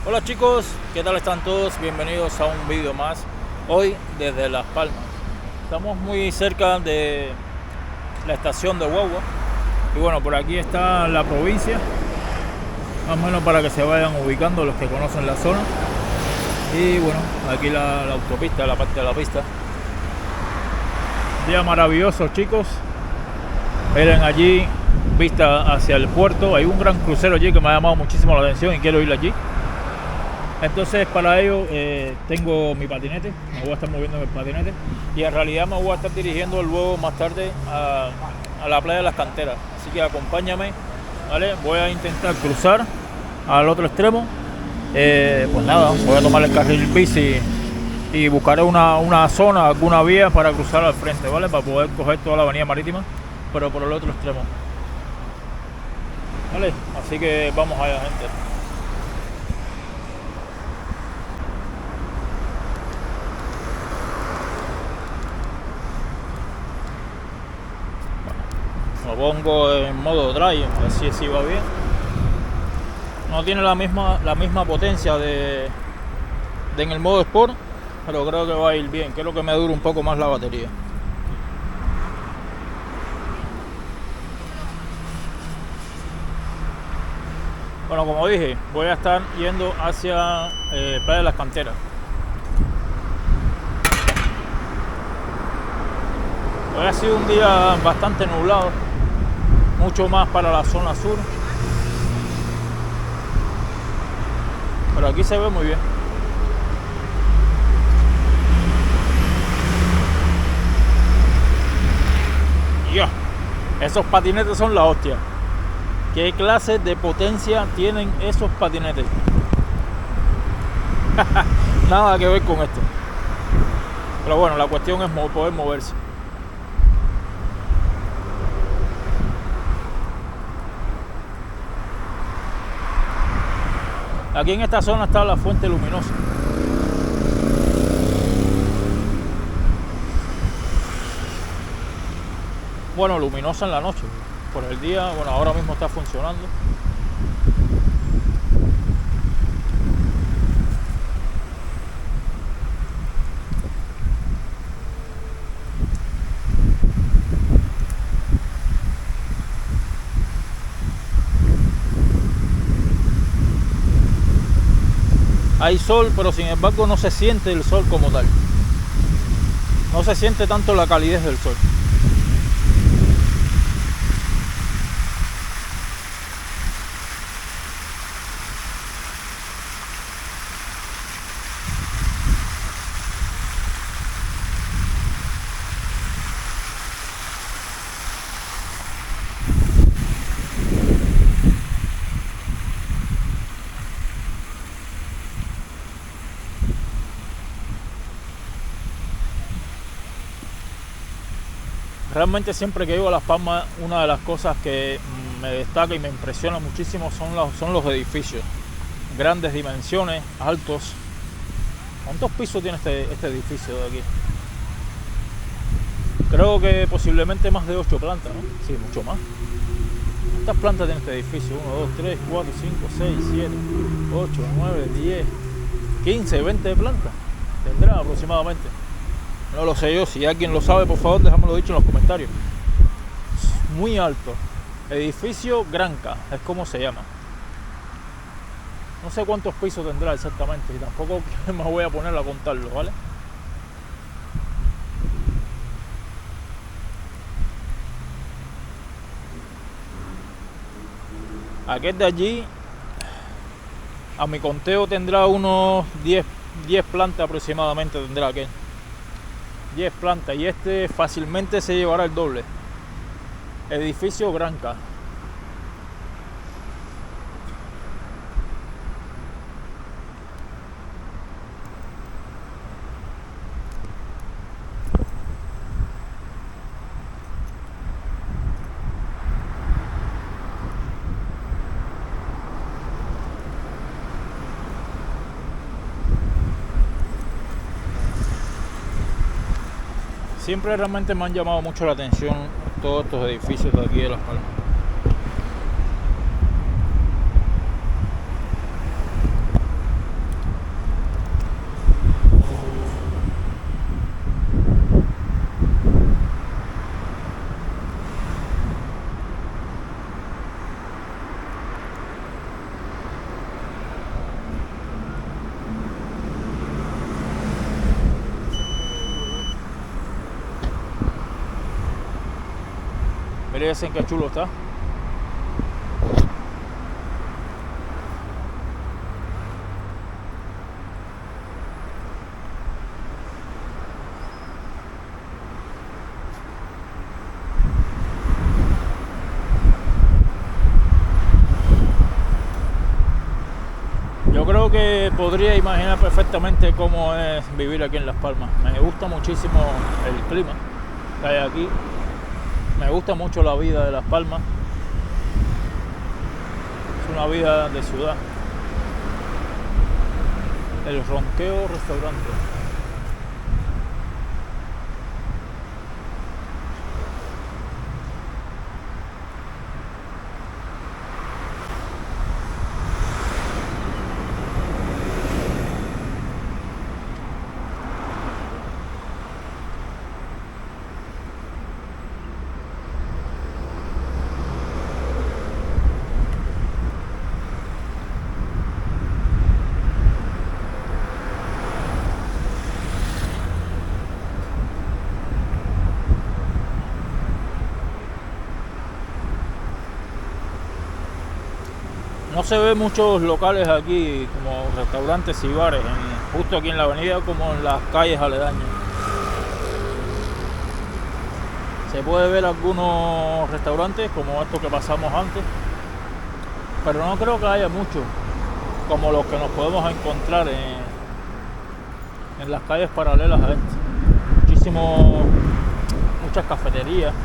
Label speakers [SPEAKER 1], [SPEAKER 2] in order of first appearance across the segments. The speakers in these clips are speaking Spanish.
[SPEAKER 1] Hola chicos, ¿qué tal están todos? Bienvenidos a un vídeo más. Hoy desde Las Palmas. Estamos muy cerca de la estación de Guagua. Y bueno, por aquí está la provincia. Más o menos para que se vayan ubicando los que conocen la zona. Y bueno, aquí la autopista, la parte de la pista. Día maravilloso chicos. Miren allí, vista hacia el puerto. Hay un gran crucero allí que me ha llamado muchísimo la atención y quiero ir allí. Entonces para ello tengo mi patinete, me voy a estar moviendo en el patinete y en realidad me voy a estar dirigiendo luego más tarde a la playa de las Canteras. Así que acompáñame, ¿vale? Voy a intentar cruzar al otro extremo. Pues nada, voy a tomar el carril bici y buscaré una zona, alguna vía para cruzar al frente, ¿vale? Para poder coger toda la avenida marítima, pero por el otro extremo, ¿vale? Así que vamos allá, gente. Lo pongo en modo drive, a ver si así va bien. No tiene la misma potencia de en el modo sport, pero creo que va a ir bien. Creo que me dura un poco más la batería. Bueno, como dije, voy a estar yendo hacia Playa de las Canteras. Hoy ha sido un día bastante nublado, mucho más para la zona sur, pero aquí se ve muy bien. Dios, esos patinetes son la hostia. ¿Qué clase de potencia tienen esos patinetes? Nada que ver con esto. Pero bueno, la cuestión es poder moverse. Aquí en esta zona está la fuente luminosa. Bueno, luminosa en la noche. Por el día, bueno, ahora mismo está funcionando. Hay sol, pero sin embargo no se siente el sol como tal. No se siente tanto la calidez del sol. Realmente siempre que llego a Las Palmas, una de las cosas que me destaca y me impresiona muchísimo son los edificios. Grandes dimensiones, altos. ¿Cuántos pisos tiene este edificio de aquí? Creo que posiblemente más de 8 plantas, ¿no? Sí, mucho más. ¿Cuántas plantas tiene este edificio? 1, 2, 3, 4, 5, 6, 7, 8, 9, 10, 15, 20 plantas. Tendrá aproximadamente. No lo sé yo, si alguien lo sabe, por favor, déjamelo dicho en los comentarios. Muy alto. Edificio Granca, es como se llama. No sé cuántos pisos tendrá exactamente y tampoco me voy a poner a contarlo, ¿vale? Aquel de allí, a mi conteo, tendrá unos 10 plantas aproximadamente, tendrá aquel. 10 plantas y este fácilmente se llevará el doble. Edificio Granca. Siempre realmente me han llamado mucho la atención todos estos edificios de aquí de Las Palmas. Miren ese que chulo está. Yo creo que podría imaginar perfectamente cómo es vivir aquí en Las Palmas. Me gusta muchísimo el clima que hay aquí. Me gusta mucho la vida de Las Palmas. Es una vida de ciudad. El Ronqueo Restaurante. No se ven muchos locales aquí como restaurantes y bares, justo aquí en la avenida como en las calles aledañas. Se puede ver algunos restaurantes como estos que pasamos antes, pero no creo que haya muchos como los que nos podemos encontrar en las calles paralelas a este. Muchas cafeterías.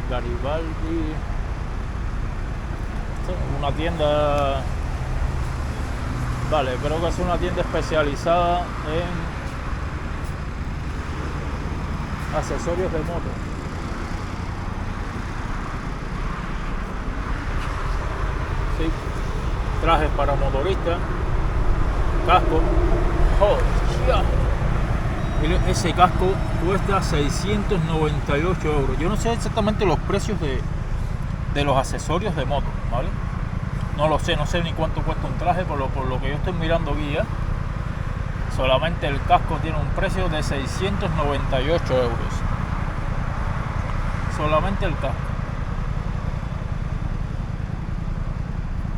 [SPEAKER 1] Aquí Garibaldi, una tienda, vale, creo que es una tienda especializada en accesorios de moto. Sí, trajes para motoristas, casco. ¡Hostia! Ese casco cuesta 698 euros. Yo no sé exactamente los precios de los accesorios de moto, ¿vale? No lo sé, no sé ni cuánto cuesta un traje por lo que yo estoy mirando guía. Solamente el casco tiene un precio de 698 euros. Solamente el casco.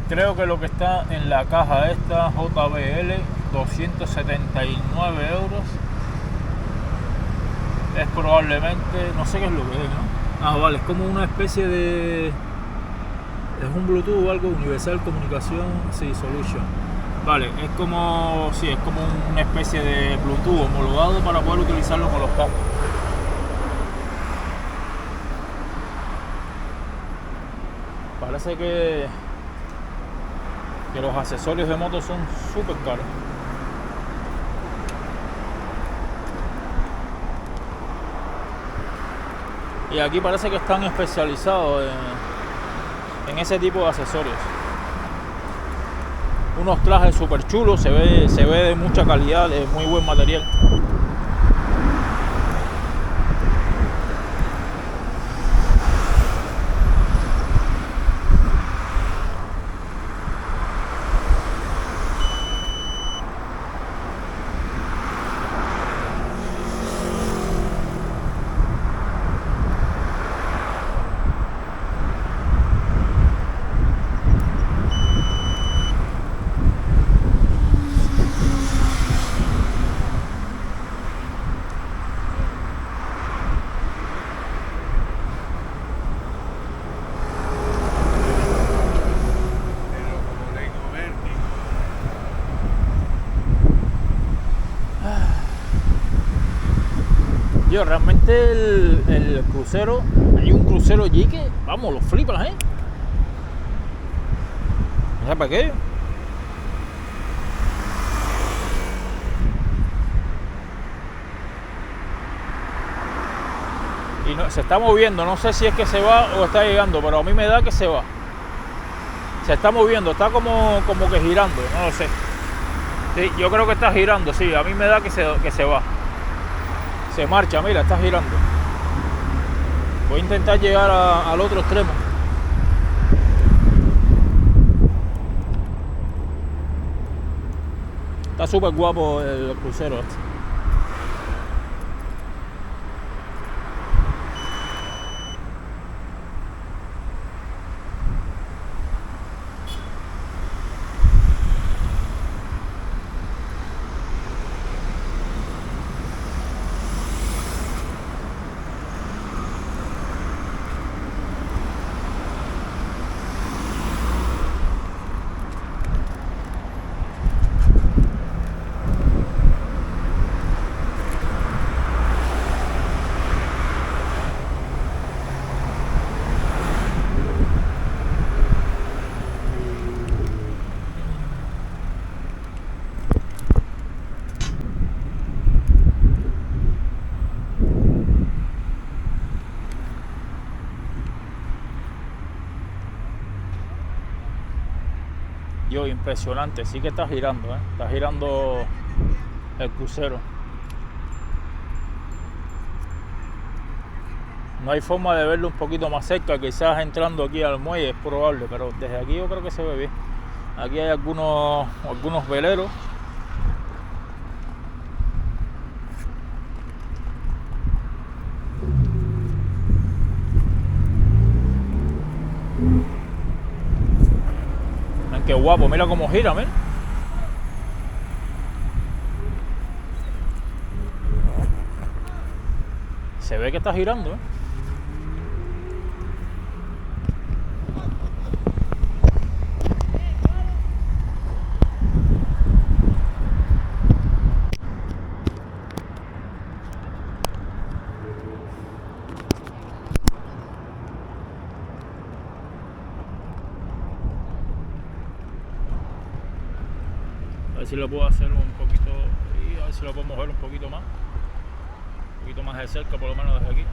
[SPEAKER 1] Creo que lo que está en la caja esta, JBL, 279 euros. Es probablemente, no sé qué es lo que es, ¿no? Ah, vale, es como una especie de... Es un Bluetooth o algo, Universal Comunicación, sí, Solution. Vale, es como, sí, es como una especie de Bluetooth homologado para poder utilizarlo con los cascos. Parece que los accesorios de moto son súper caros. Y aquí parece que están especializados en ese tipo de accesorios. Unos trajes súper chulos, se ve de mucha calidad, de muy buen material. Yo realmente el crucero, hay un crucero allí que, vamos, lo flipas, No sé para qué. Y no, se está moviendo, no sé si es que se va o está llegando, pero a mí me da que se va. Se está moviendo, está como que girando, no lo sé. Sí, yo creo que está girando, sí, a mí me da que se va. Se marcha, mira, está girando. Voy a intentar llegar al otro extremo. Está súper guapo el crucero este. Yo, impresionante, sí que está girando, está girando el crucero. No hay forma de verlo un poquito más cerca, quizás entrando aquí al muelle es probable, pero desde aquí yo creo que se ve bien. Aquí hay algunos veleros. Ven qué guapo, mira cómo gira, mira. Se ve que está girando, A ver si lo puedo hacer un poquito y a ver si lo podemos ver un poquito más de cerca, por lo menos desde aquí.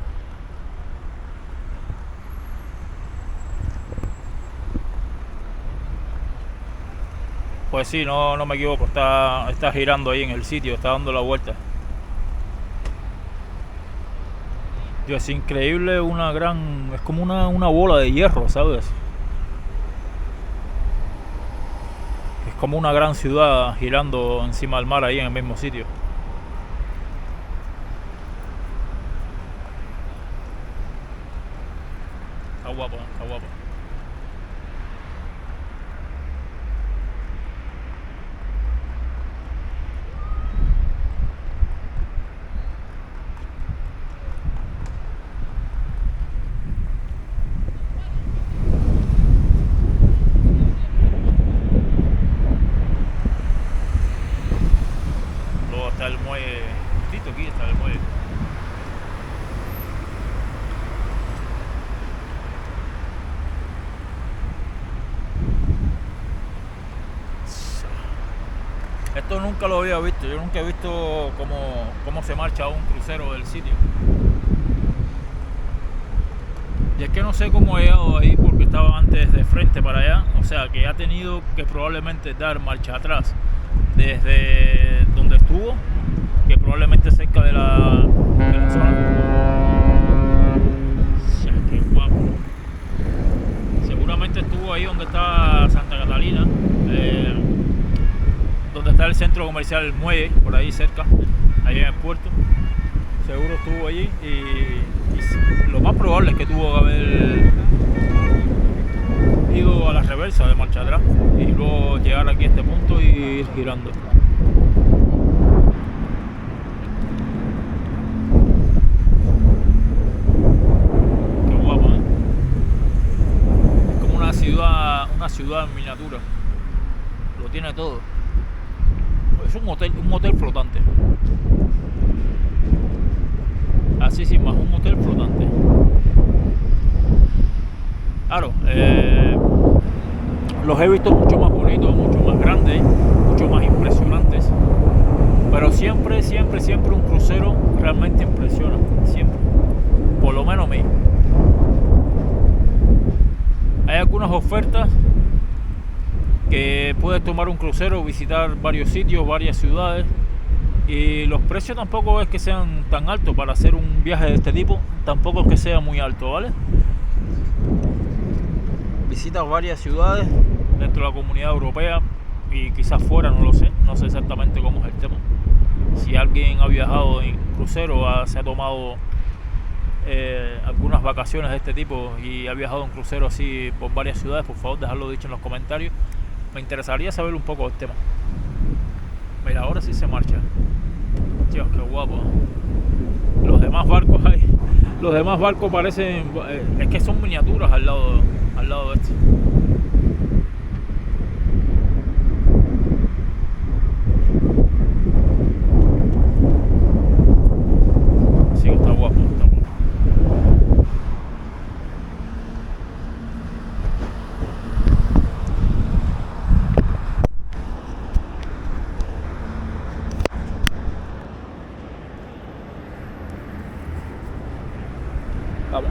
[SPEAKER 1] Pues sí, no me equivoco, está girando ahí en el sitio, está dando la vuelta. Yo, es increíble, es como una bola de hierro, ¿sabes? Es como una gran ciudad girando encima del mar ahí en el mismo sitio. Está guapo, está guapo. Luego está el muelle, justito aquí está el muelle. Esto nunca lo había visto, yo nunca he visto cómo se marcha un crucero del sitio. Y es que no sé cómo he llegado ahí porque estaba antes de frente para allá, o sea que ha tenido que probablemente dar marcha atrás desde donde estuvo, que probablemente cerca de la zona. Ya, qué guapo. Seguramente estuvo ahí donde está Santa Catalina, donde está el centro comercial El Muelle, por ahí cerca, ahí en el puerto. Seguro estuvo allí y lo más probable es que tuvo que haber ido a la reversa de marcha atrás y luego llegar aquí a este punto y ir girando. Qué guapo, ¿eh? Es como una ciudad en miniatura. Lo tiene todo. Es un hotel flotante. Así sin más, un hotel flotante. Claro, los he visto mucho más bonitos, mucho más grandes, mucho más impresionantes. Pero siempre un crucero realmente impresiona, siempre. por lo menos 1000. Hay algunas ofertas que puedes tomar un crucero, visitar varios sitios, varias ciudades, y los precios tampoco es que sean tan altos para hacer un viaje de este tipo, tampoco es que sea muy alto, ¿vale? Visitas varias ciudades dentro de la Comunidad Europea y quizás fuera, no lo sé, no sé exactamente cómo es el tema. Si alguien ha viajado en crucero, se ha tomado algunas vacaciones de este tipo y ha viajado en crucero así por varias ciudades, por favor dejadlo dicho en los comentarios. Me interesaría saber un poco del tema. Mira, ahora sí se marcha. Dios, qué guapo. Los demás barcos parecen, es que son miniaturas al lado de este. Sí, está guapo, está guapo. Vamos.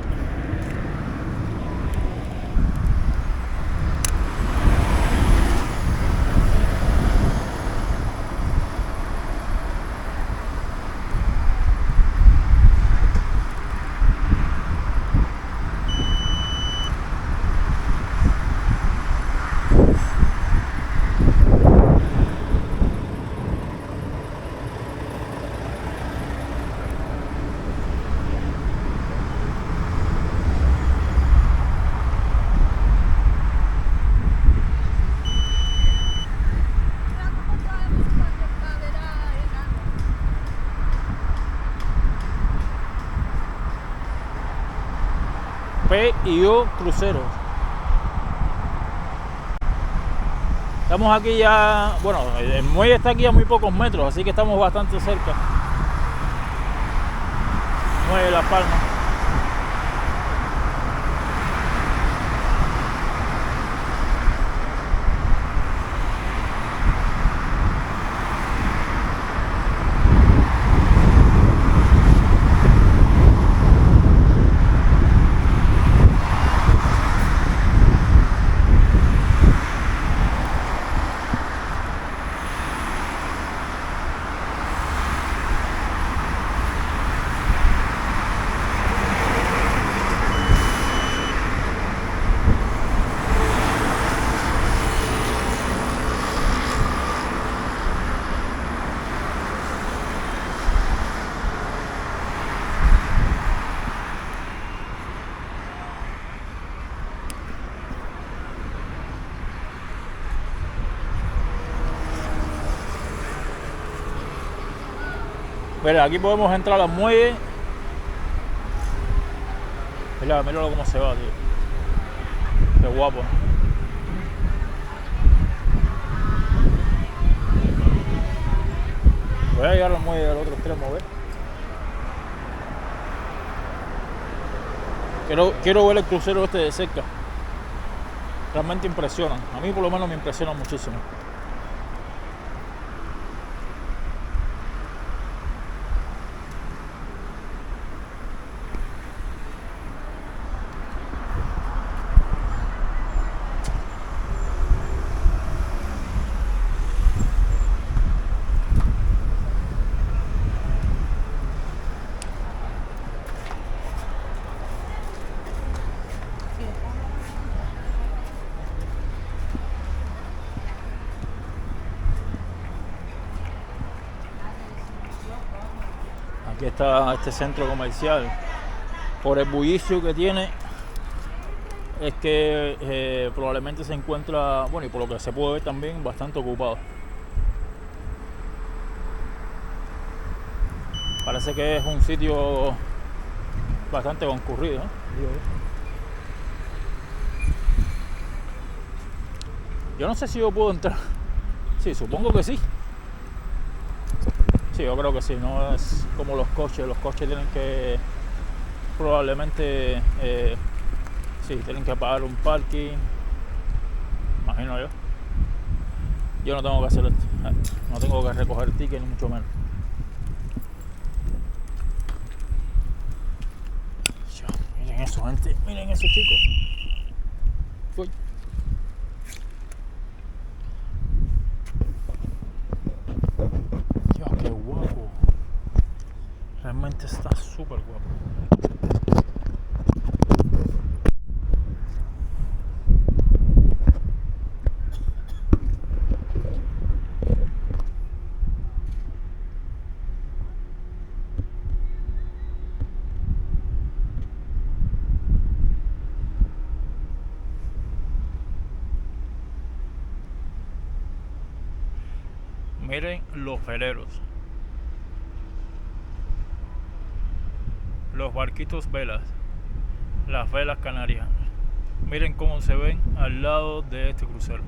[SPEAKER 1] P&O Cruceros. Estamos aquí ya, bueno, el muelle está aquí a muy pocos metros, así que estamos bastante cerca. Muelle de Las Palmas. Mira, aquí podemos entrar al muelle. Mira, míralo cómo se va, tío. Qué guapo. Voy a llegar al muelle del otro extremo, ¿ves? Quiero ver el crucero este de cerca. Realmente impresiona. A mí por lo menos me impresiona muchísimo. Aquí está este centro comercial. Por el bullicio que tiene, es que probablemente se encuentra, bueno, y por lo que se puede ver también, bastante ocupado. Parece que es un sitio bastante concurrido, ¿eh? Yo no sé si yo puedo entrar. Sí, supongo que sí. Sí, yo creo que sí, no es como los coches. Los coches tienen que, probablemente, sí, tienen que pagar un parking. Imagino yo. Yo no tengo que hacer esto. No tengo que recoger ticket ni mucho menos. gente. Miren esos chicos. Uy. Dios, qué guapo. Realmente está súper guapo. Miren los veleros, los barquitos velas, las velas canarias. Miren cómo se ven al lado de este crucero.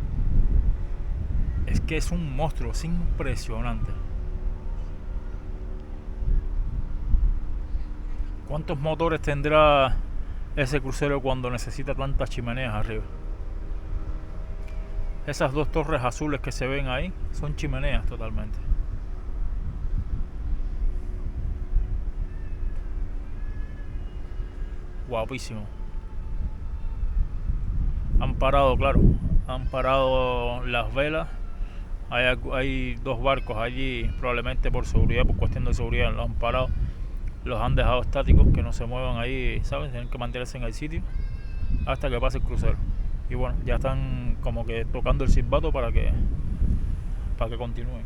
[SPEAKER 1] Es que es un monstruo, es impresionante. ¿Cuántos motores tendrá ese crucero cuando necesita tantas chimeneas arriba? Esas dos torres azules que se ven ahí son chimeneas totalmente. Guapísimo. Han parado, claro, han parado las velas. Hay dos barcos allí, probablemente por seguridad, por cuestión de seguridad, los han parado. Los han dejado estáticos, que no se muevan ahí, ¿sabes? Tienen que mantenerse en el sitio hasta que pase el crucero. Y bueno, ya están como que tocando el silbato para que continúen.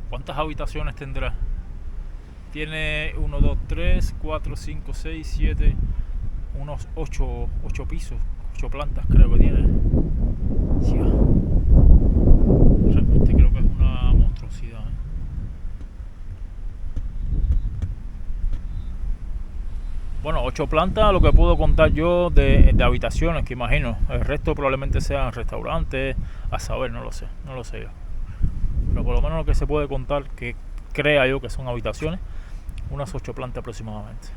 [SPEAKER 1] ¿Cuántas habitaciones tendrá? Tiene 1, 2, 3, 4, 5, 6, 7, unos 8 pisos, 8 plantas creo que tiene. Sí, realmente creo que es una monstruosidad, ¿eh? Bueno, 8 plantas, lo que puedo contar yo de habitaciones, que imagino. El resto probablemente sean restaurantes, a saber, no lo sé yo. Pero por lo menos lo que se puede contar, que crea yo que son habitaciones, unas 8 plantas aproximadamente.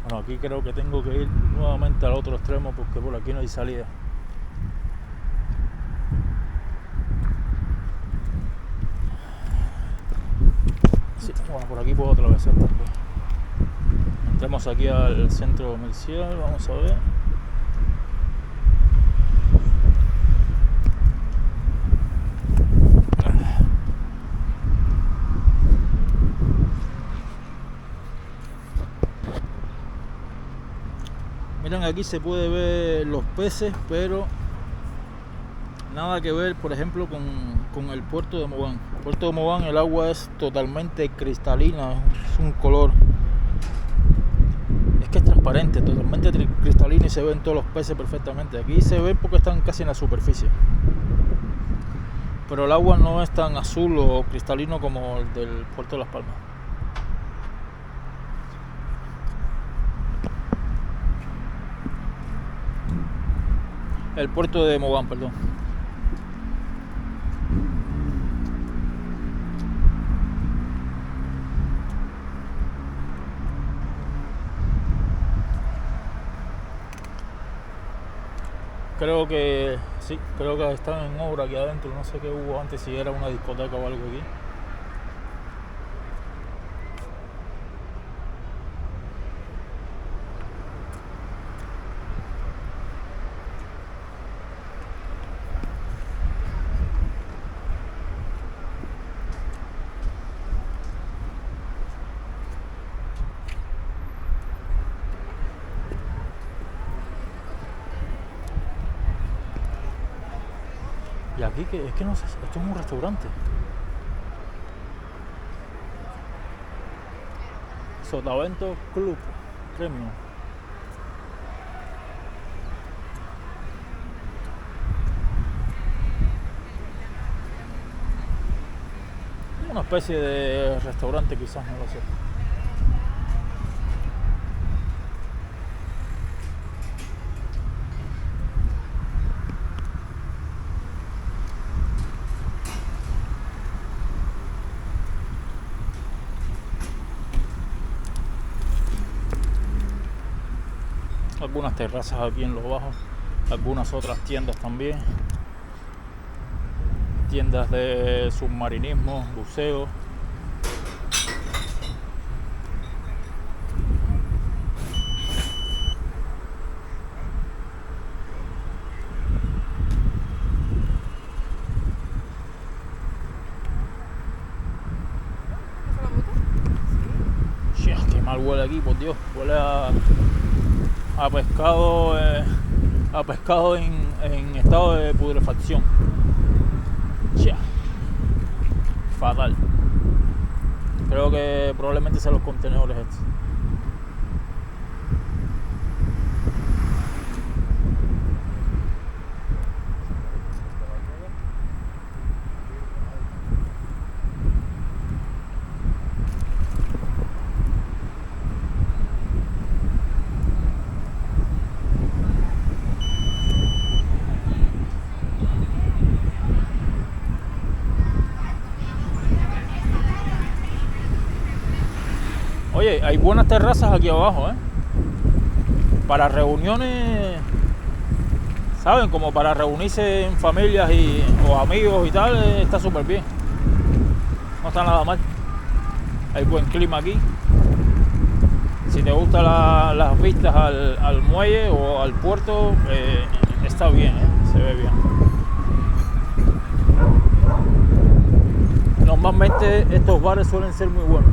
[SPEAKER 1] Bueno, aquí creo que tengo que ir nuevamente al otro extremo porque por aquí no hay salida. Sí, bueno, por aquí puedo atravesar también. Entramos aquí al centro comercial, vamos a ver. Miren, aquí se puede ver los peces, pero nada que ver, por ejemplo, con el puerto de Mogán. El puerto de Mogán, el agua es totalmente cristalina, es un color, es que es transparente, totalmente cristalino y se ven todos los peces perfectamente. Aquí se ven porque están casi en la superficie, pero el agua no es tan azul o cristalino como el del puerto de Las Palmas. El puerto de Mogán, perdón. Creo que sí, creo que están en obra aquí adentro. No sé qué hubo antes, si era una discoteca o algo aquí. Y aquí que es que no sé, esto es un restaurante. Sotavento Club Premium. Una especie de restaurante quizás, no lo sé. Algunas terrazas aquí en lo bajo, algunas otras tiendas también, tiendas de submarinismo, buceo. Chia, qué mal huele aquí, por Dios, huele a pescado, en estado de putrefacción. Chia, fatal. Creo que probablemente sean los contenedores estos. Oye, hay buenas terrazas aquí abajo, para reuniones, ¿saben? Como para reunirse en familias o amigos y tal, está súper bien. No está nada mal. Hay buen clima aquí. Si te gustan las vistas al muelle o al puerto, está bien, se ve bien. Normalmente estos bares suelen ser muy buenos.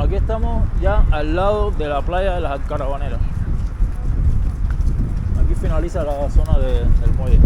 [SPEAKER 1] Aquí estamos ya al lado de la playa de las Alcarabaneras. Aquí finaliza la zona del muelle.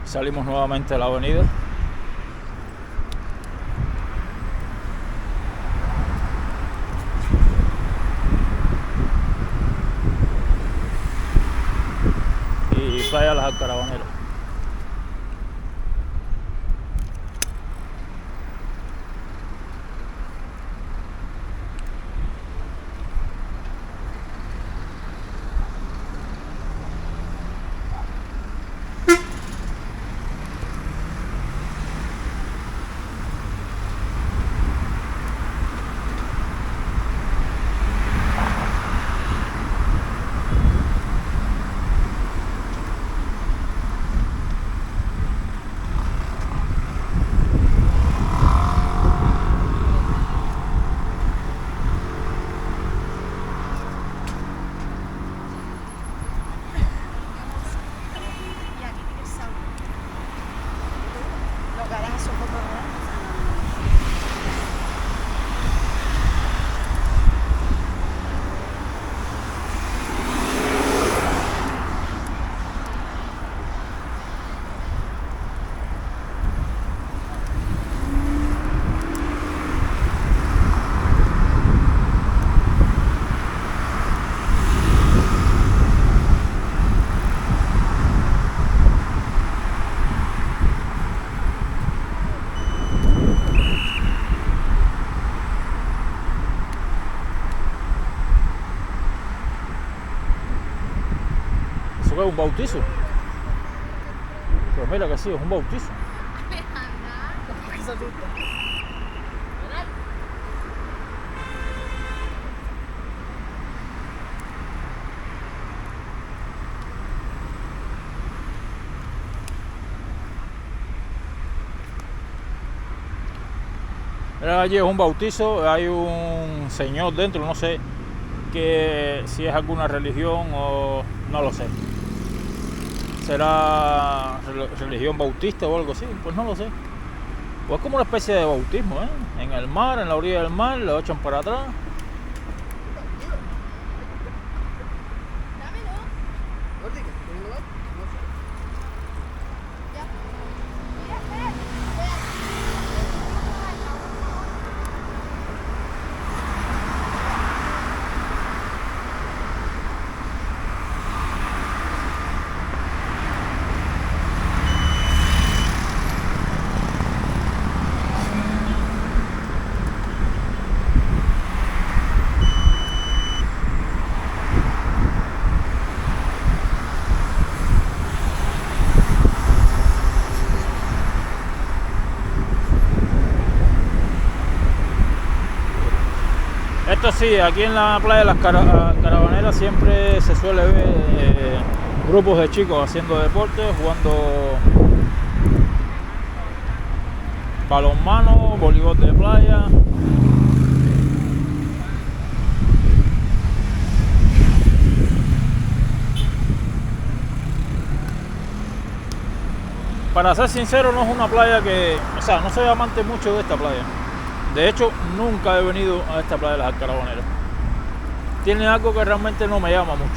[SPEAKER 1] Salimos nuevamente a la avenida. Y playa Las Alcarabaneras. que es un bautizo. Pues mira que sí, es un bautizo. Mira, allí es un bautizo, hay un señor dentro, no sé que si es alguna religión o no lo sé. ¿Será religión bautista o algo así? Pues no lo sé. Pues es como una especie de bautismo, ¿eh? En el mar, en la orilla del mar, lo echan para atrás. Esto sí, aquí en la playa de las Caravaneras siempre se suele ver grupos de chicos haciendo deporte, jugando balonmano, voleibol de playa. Para ser sincero, no es una playa que, o sea, no soy amante mucho de esta playa. De hecho, nunca he venido a esta playa de las Caravaneras. Tiene algo que realmente no me llama mucho.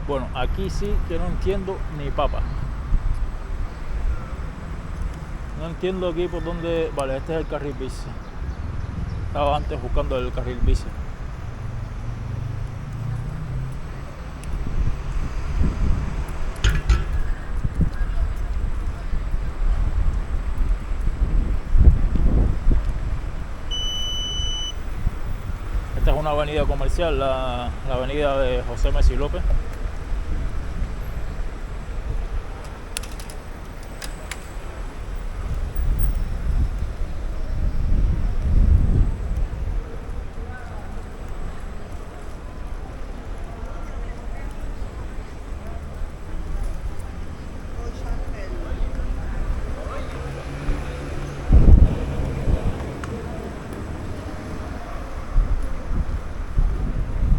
[SPEAKER 1] Bueno, aquí sí que no entiendo ni papa. No entiendo aquí por dónde... Vale, este es el carril bici. Estaba antes buscando el carril bici. Esta es una avenida comercial, la avenida de José Messi López.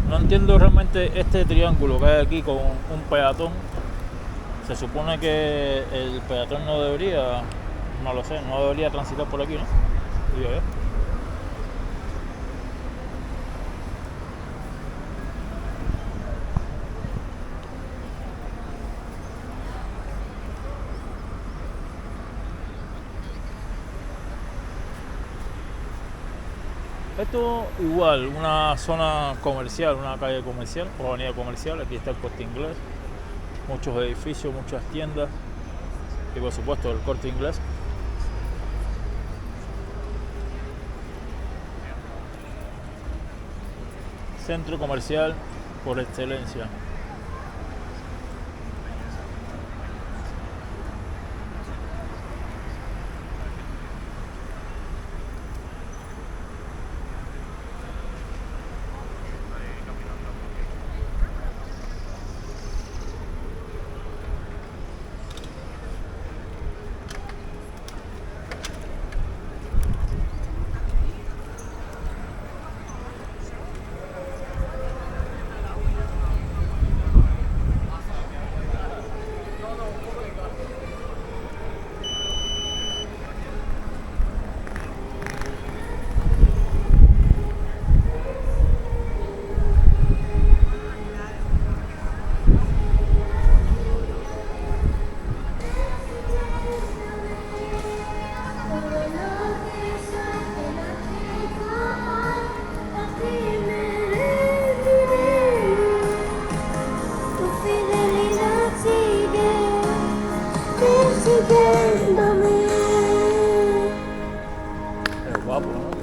[SPEAKER 1] No entiendo realmente este triángulo que hay aquí con un peatón. Se supone que el peatón no debería, no lo sé, no debería transitar por aquí, ¿no? Digo yo. Esto igual, una zona comercial, una calle comercial o avenida comercial. Aquí está el Corte Inglés, muchos edificios, muchas tiendas y por supuesto el Corte Inglés. Centro comercial por excelencia. Es guapo, ¿no?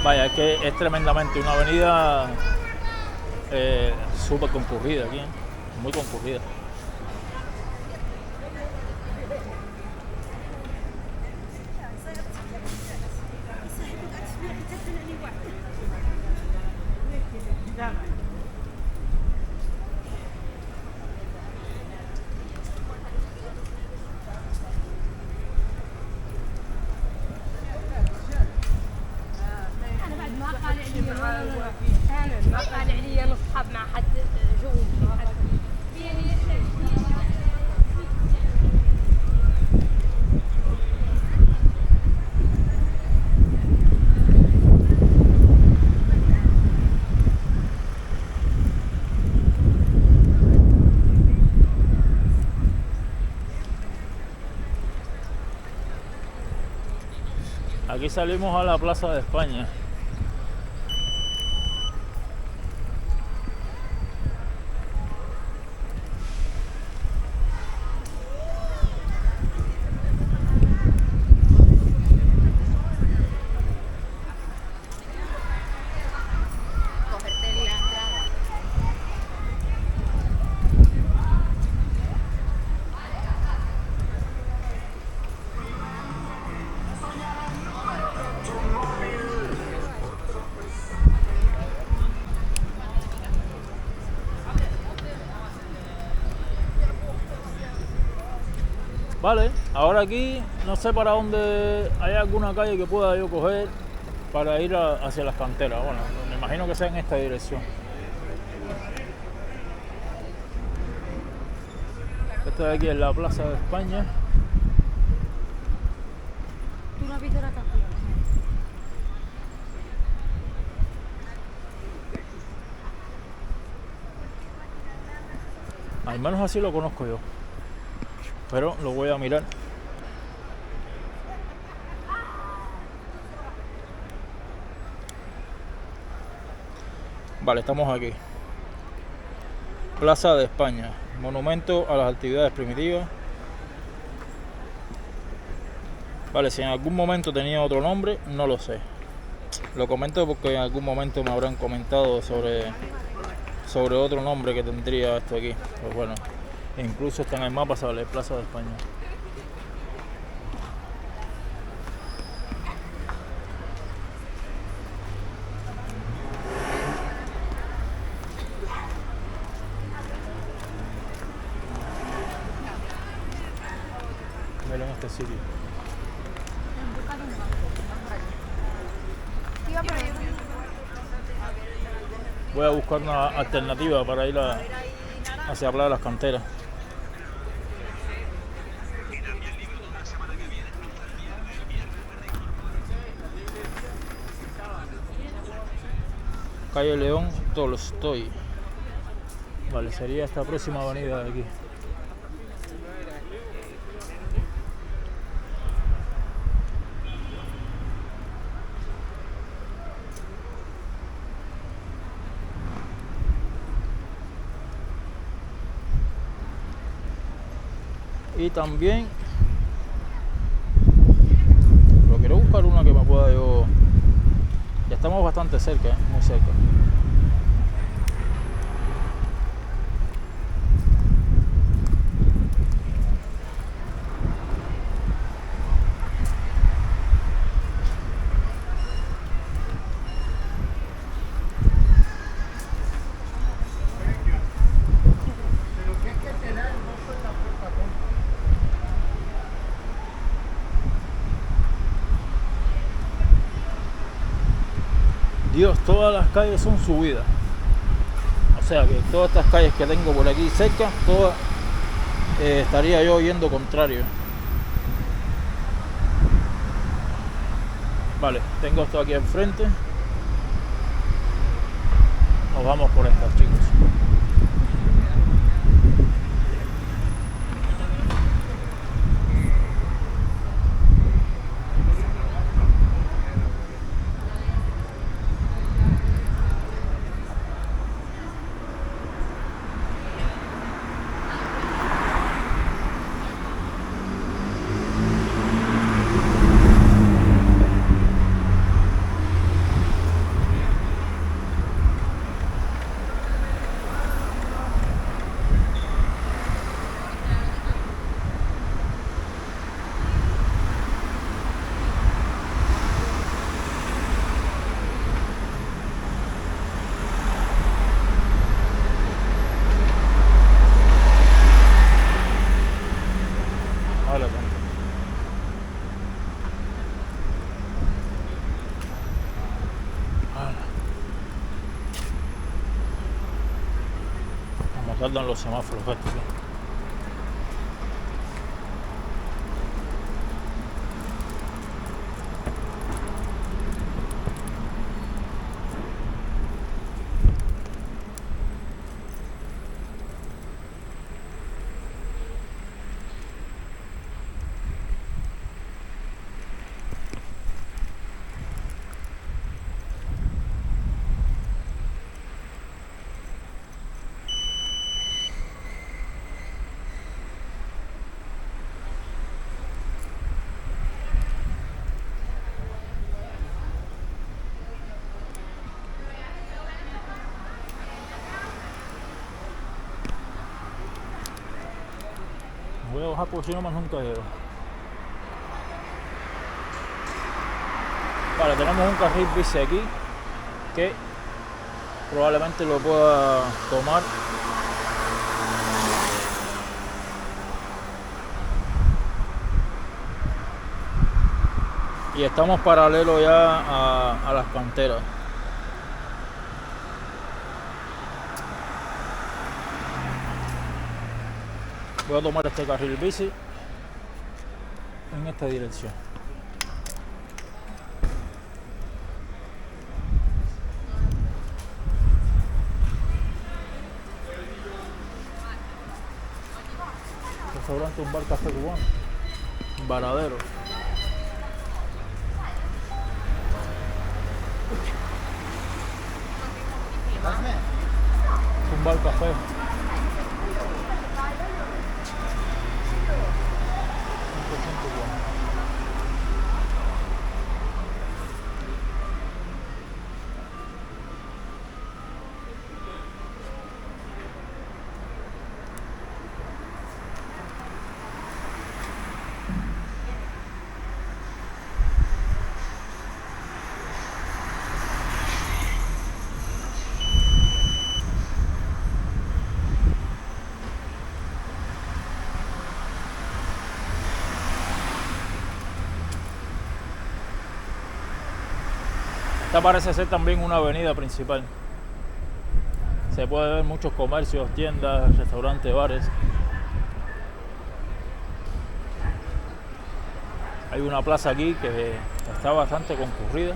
[SPEAKER 1] Vaya, es que es tremendamente una avenida súper concurrida aquí, ¿eh? Muy concurrida. Aquí salimos a la Plaza de España. Vale, ahora aquí no sé para dónde hay alguna calle que pueda yo coger para ir hacia las canteras. Bueno, me imagino que sea en esta dirección. Esta de aquí es la Plaza de España.
[SPEAKER 2] ¿Tú no has visto la cantera?
[SPEAKER 1] Al menos así lo conozco yo. Pero lo voy a mirar. Vale, estamos aquí. Plaza de España, monumento a las actividades primitivas. Vale, si en algún momento tenía otro nombre, no lo sé. Lo comento porque en algún momento me habrán comentado sobre otro nombre que tendría esto aquí. Pues bueno, incluso está en el mapa, sale Plaza de España. Miren este sitio. Voy a buscar una alternativa para ir hacia Playa de las Canteras. Calle León Tolstoy. Vale, sería esta próxima avenida de aquí. Y también pero quiero buscar una que me pueda yo. Ya estamos bastante cerca, muy cerca. Dios, todas las calles son subidas. O sea que todas estas calles que tengo por aquí cerca, todas estaría yo yendo contrario. Vale, tengo esto aquí enfrente. Nos vamos por estas, chicos. Vale, como tardan los semáforos estos, ¿sí? Voy a bajar porque si no más nunca llego. Vale, tenemos un carril bici aquí que probablemente lo pueda tomar. Y estamos paralelo ya a las canteras. Voy a tomar este carril bici en esta dirección. Restaurante Un Bar Café Cubano, Varadero. Un bar café. Esta parece ser también una avenida principal. Se puede ver muchos comercios, tiendas, restaurantes, bares. Hay una plaza aquí que está bastante concurrida.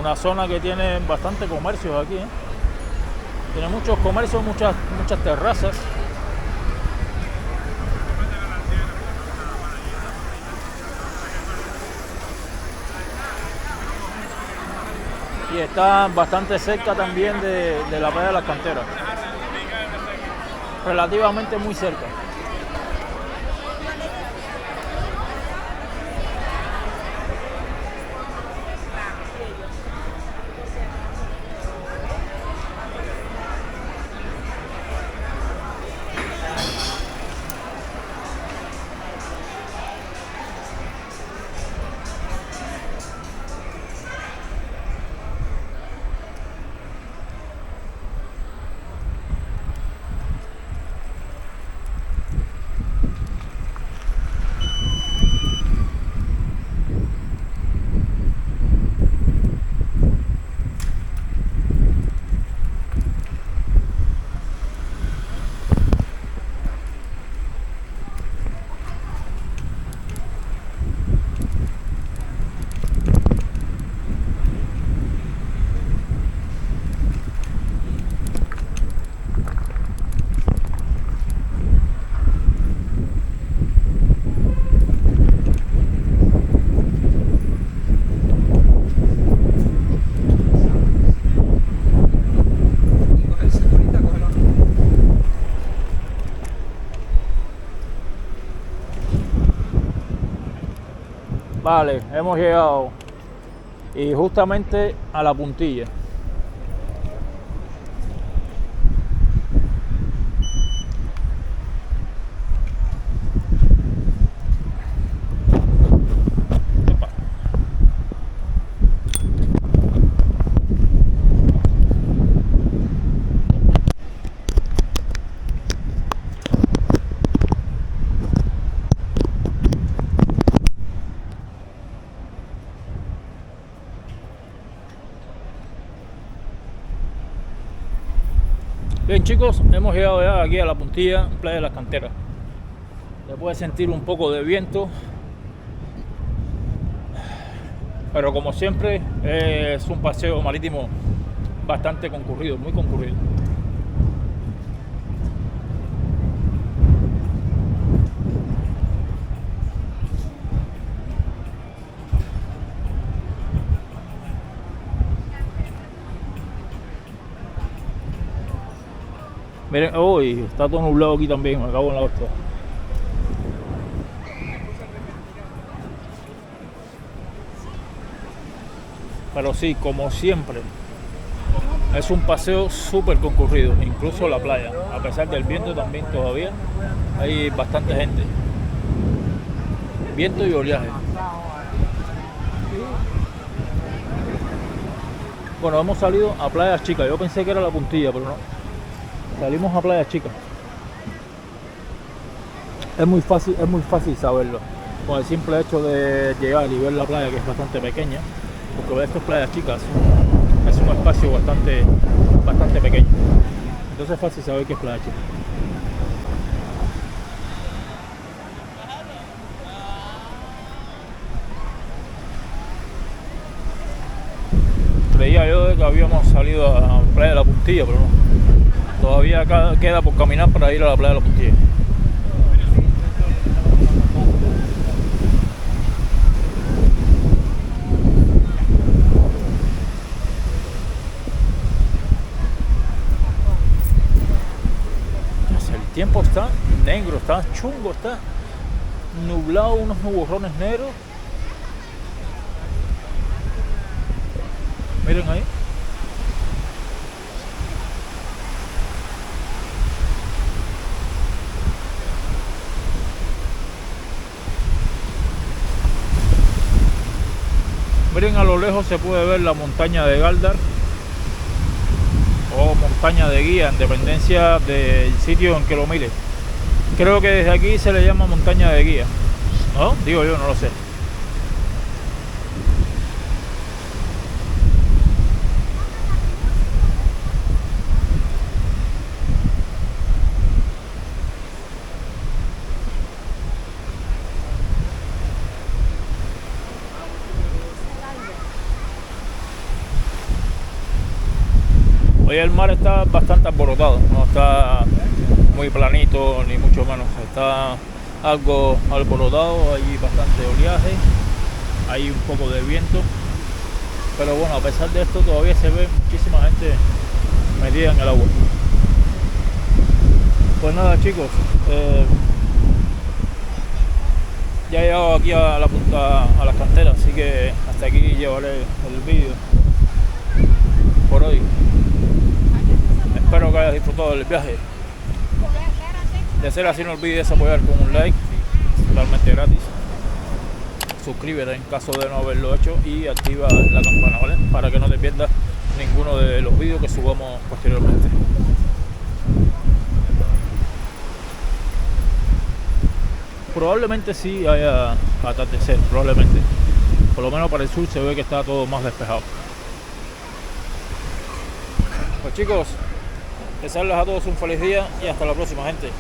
[SPEAKER 1] una zona que tiene bastante comercios aquí, ¿eh? Tiene muchos comercios, muchas terrazas. Y está bastante cerca también de la playa de las Canteras. Relativamente muy cerca. Vale, hemos llegado y justamente a la puntilla. Bien chicos, hemos llegado ya aquí a la puntilla, playa de las Canteras. Se puede sentir un poco de viento, pero como siempre es un paseo marítimo bastante concurrido, muy concurrido. Miren, hoy está todo nublado aquí también, me cago en la hostia. Pero sí, como siempre, es un paseo súper concurrido, incluso la playa. A pesar del viento también todavía hay bastante gente. Viento y oleaje. Bueno, hemos salido a Playa Chica. Yo pensé que era la puntilla, pero no. Salimos a Playa Chica. Es muy fácil saberlo. Con el simple hecho de llegar y ver la playa, que es bastante pequeña. Porque esto es Playa Chica, es un espacio bastante pequeño. Entonces es fácil saber que es Playa Chica. Creía yo que habíamos salido a Playa de la Puntilla, pero no. Todavía queda por caminar para ir a la Playa de la Puntilla. El tiempo está negro, está chungo, está nublado, unos nubarrones negros. Miren ahí. Miren, a lo lejos se puede ver la montaña de Galdar o montaña de Guía, en dependencia del sitio en que lo mire. Creo que desde aquí se le llama montaña de Guía, ¿no? Digo yo, no lo sé. Hoy el mar está bastante alborotado, no está muy planito ni mucho menos, está algo alborotado, hay bastante oleaje, hay un poco de viento, pero bueno, a pesar de esto todavía se ve muchísima gente metida en el agua. Pues nada, chicos, ya he llegado aquí a la punta, a las canteras, así que hasta aquí llevaré el vídeo por hoy. Espero que hayas disfrutado del viaje. De ser así, no olvides apoyar con un like, totalmente gratis. Suscríbete en caso de no haberlo hecho y activa la campana, ¿vale? Para que no te pierdas ninguno de los vídeos que subamos posteriormente. Probablemente sí haya atardecer, probablemente. Por lo menos para el sur se ve que está todo más despejado. Pues chicos, desearles a todos un feliz día y hasta la próxima, gente.